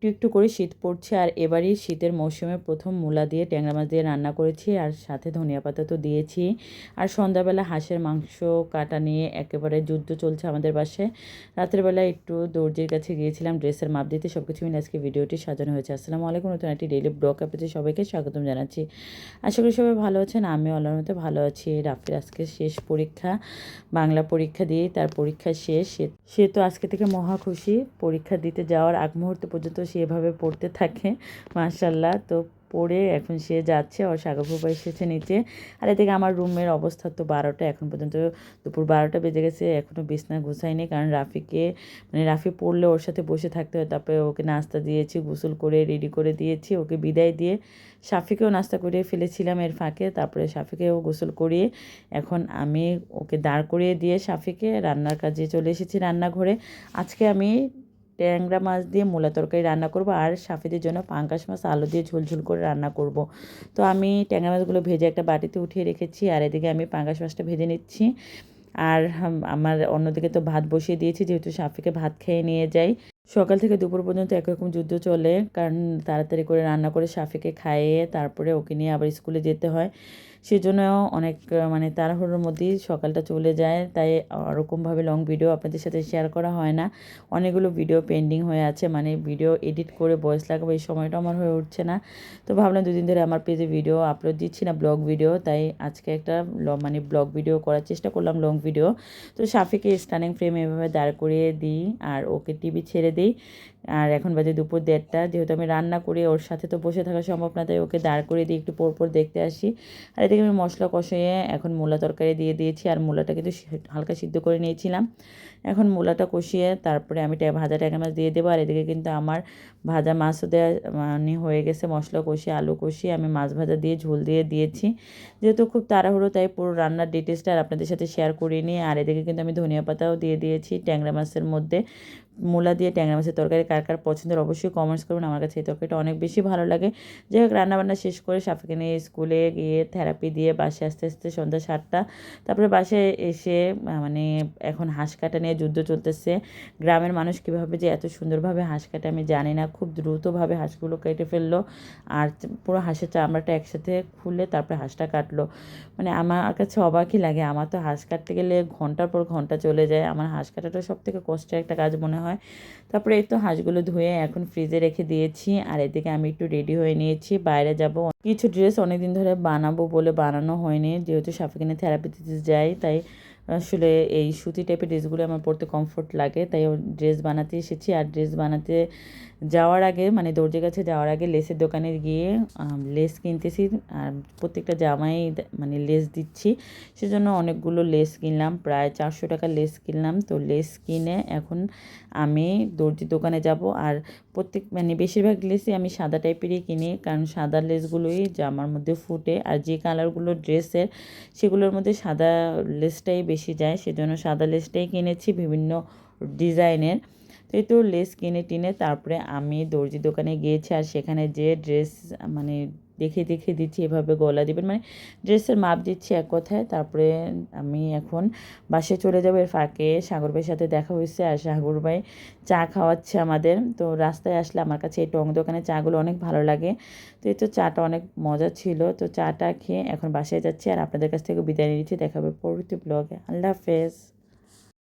একটু একটু করে শীত পড়ছে, আর এবারই শীতের মৌসুমে প্রথম মূলা দিয়ে ট্যাংরা মাছ দিয়ে রান্না করেছি, আর সাথে ধনিয়া পাতা তো দিয়েছি। আর সন্ধ্যাবেলা হাঁসের মাংস কাটা নিয়ে একেবারে যুদ্ধ চলছে আমাদের বাসায়। রাতের বেলা একটু দর্জির কাছে গিয়েছিলাম ড্রেসের মাপ দিতে। সব কিছু মিলে আজকে ভিডিওটি সাজানো হয়েছে। আসসালামু আলাইকুম, নতুন একটি ডেইলি ব্লগ আপনাদের সবাইকে স্বাগতম জানাচ্ছি। আশা করি সবাই ভালো আছেন, আমিও আল্লাহর মতো ভালো আছি। রাফির আজকে শেষ পরীক্ষা, বাংলা পরীক্ষা দিয়ে তার পরীক্ষা শেষ। সে তো আজকে থেকে মহা খুশি। পরীক্ষা দিতে যাওয়ার আগ মুহূর্ত পর্যন্ত সে এভাবে পড়তে থাকে, মাশাআল্লাহ। তো পড়ে এখন সে যাচ্ছে, ওর সাগরপুপা এসেছে নিচে। আর এদিকে আমার রুমের অবস্থা তো 12টা, এখন পর্যন্ত দুপুর 12টা বেজে গেছে, এখনও বিছনা গুছাইনি। কারণ রাফি পড়লে ওর সাথে বসে থাকতে হয়। তারপরে ওকে নাস্তা দিয়েছি, গোসল করে রেডি করে দিয়েছি, ওকে বিদায় দিয়ে সাফিকেও নাস্তা করিয়ে ফেলেছিলাম এর ফাঁকে। তারপরে সাফিকেও গোসল করিয়ে এখন আমি ওকে দাঁড় করিয়ে দিয়ে সাফিকে রান্নার কাজে চলে এসেছি রান্নাঘরে। আজকে আমি ট্যাংরা মাছ দিয়ে মূলা তরকারি রান্না করব, আর সাফিদের জন্য পাঙ্গাস মাছ আলু দিয়ে ঝোলঝোল করে রান্না করব। তো আমি ট্যাংরা মাছগুলো ভেজে একটা বাটিতে উঠিয়ে রেখেছি, আর এদিকে আমি পাঙ্গাস মাছটা ভেজে নিচ্ছি। আর আমার অন্যদিকে তো ভাত বসিয়ে দিয়েছি, যেহেতু সাফিকে ভাত খেয়ে নিয়ে যাই। সকাল থেকে দুপুর পর্যন্ত একরকম যুদ্ধ চলে, কারণ তাড়াতাড়ি করে রান্না করে সাফিকে খাইয়ে তারপরে ওকে নিয়ে আবার স্কুলে যেতে হয়। সেজন্য অনেক মানে তাড়াহুড়োর মধ্যেই সকালটা চলে যায়, তাই ওরকমভাবে লং ভিডিও আপনাদের সাথে শেয়ার করা হয় না। অনেকগুলো ভিডিও পেন্ডিং হয়ে আছে, মানে ভিডিও এডিট করে ভয়েস লাগাবো এই সময়টা আমার হয়ে উঠছে না। তো ভাবলাম দুদিন ধরে আমার পেজে ভিডিও আপলোড দিচ্ছি না, ব্লগ ভিডিও, তাই আজকে একটা মানে ব্লগ ভিডিও করার চেষ্টা করলাম, লং ভিডিও। তো সাফিকে স্ট্যান্ডিং ফ্রেম এভাবে দাঁড় করিয়ে দিই আর ওকে টিভি ছেড়ে দিই। আর এখন বাজে দুপুর 1:30, যেহেতু আমি রান্না করি, ওর সাথে তো বসে থাকা সম্ভব না, তাই ওকে দাঁড় করিয়ে দিই, একটু পর দেখতে আসি। আর এদিকে আমি মশলা কষিয়ে এখন মূলা তরকারি দিয়ে দিয়েছি, আর মূলাটা কিন্তু হালকা সিদ্ধ করে নিয়েছিলাম। এখন মূলাটা কষিয়ে তারপরে আমি ভাজা ট্যাংরা মাছ দিয়ে দেবো। আর এদিকে কিন্তু আমার ভাজা মাছও দেওয়া মানে হয়ে গেছে। মশলা কষিয়ে আলু কষিয়ে আমি মাছ ভাজা দিয়ে ঝোল দিয়ে দিয়েছি। যেহেতু খুব তাড়াহুড়ো, তাই পুরো রান্নার ডিটেলসটা আর আপনাদের সাথে শেয়ার করিনি। আর এদিকে কিন্তু আমি ধনিয়া পাতাও দিয়ে দিয়েছি ট্যাংরা মাছের মধ্যে। মূলা দিয়ে ট্যাংরা মাছের তরকারি কার কার পছন্দের অবশ্যই কমেন্টস করবেন। আমার কাছে এই তরকারিটা অনেক বেশি ভালো লাগে। যাই হোক, রান্নাবান্না শেষ করে সাফিকে নিয়ে স্কুলে গিয়ে থেরাপি দিয়ে বাসায় আস্তে আস্তে সন্ধ্যা 7টা। তারপরে বাসায় এসে মানে এখন হাঁস কাটা নিয়ে যুদ্ধ চলতেছে। গ্রামের মানুষ কীভাবে যে এত সুন্দরভাবে হাঁস কাটে আমি জানি না, খুব দ্রুতভাবে হাঁসগুলো কেটে ফেললো, আর পুরো হাঁসের চামড়াটা একসাথে খুলে তারপরে হাঁসটা কাটলো। মানে আমার কাছে অবাকই লাগে, আমার তো হাঁস কাটতে গেলে ঘন্টার পর ঘন্টা চলে যায়, আমার হাঁস কাটাটা সবথেকে কষ্টের একটা কাজ মনে হয়। তারপরে এই তো হাঁসগুলো ধুয়ে এখন ফ্রিজে রেখে দিয়েছি, আর এদিকে আমি একটু রেডি হয়ে নিয়েছি, বাইরে যাব। কিছু ড্রেস অনেকদিন ধরে বানাবো বলে বানানো হয়নি, যেহেতু সাফিকে থেরাপি দিতে যাই, তাই আসলে এই সুতি টাইপের ড্রেসগুলো আমার পরতে কমফোর্ট লাগে, তাই ড্রেস বানাতে এসেছি। আর ড্রেস বানাতে যাওয়ার আগে মানে দর্জির কাছে যাওয়ার আগে লেসের দোকানে গিয়ে লেস কিনতেছি, আর প্রত্যেকটা জামাই মানে লেস দিচ্ছি, সেজন্য অনেকগুলো লেস কিনলাম, প্রায় 400 টাকার লেস কিনলাম। তো লেস কিনে এখন আমি দর্জির দোকানে যাব। আর মানে বেশিরভাগ লেসই আমি সাদা টাইপেরই কিনি, কারণ সাদা লেসগুলোই জামার মধ্যে ফুটে, আর যে কালারগুলো ড্রেসের সেগুলোর মধ্যে সাদা লেসটাই বেশি যায়, সেজন্য সাদা লেসটাই কিনেছি বিভিন্ন ডিজাইনের। তো এই তো লেস কিনে টিনে তারপরে আমি দর্জি দোকানে গিয়েছি, আর সেখানে যে ড্রেস মানে দেখে দিচ্ছি এভাবে গলা দিবেন, মানে ড্রেসের মাপ দিচ্ছি এক কথায়। তারপরে আমি এখন বাসায় চলে যাবো। এর ফাঁকে সাগর ভাইয়ের সাথে দেখা হয়েছে, আর সাগর ভাই চা খাওয়াচ্ছে আমাদের। তো রাস্তায় আসলে আমার কাছে এই টং দোকানে চাগুলো অনেক ভালো লাগে। তো এই তো চাটা অনেক মজা ছিল। তো চাটা খেয়ে এখন বাসায় যাচ্ছি, আর আপনাদের কাছ থেকে বিদায় নিচ্ছি। দেখা হবে পরবর্তী ব্লগে। আল্লাহ হাফেজ।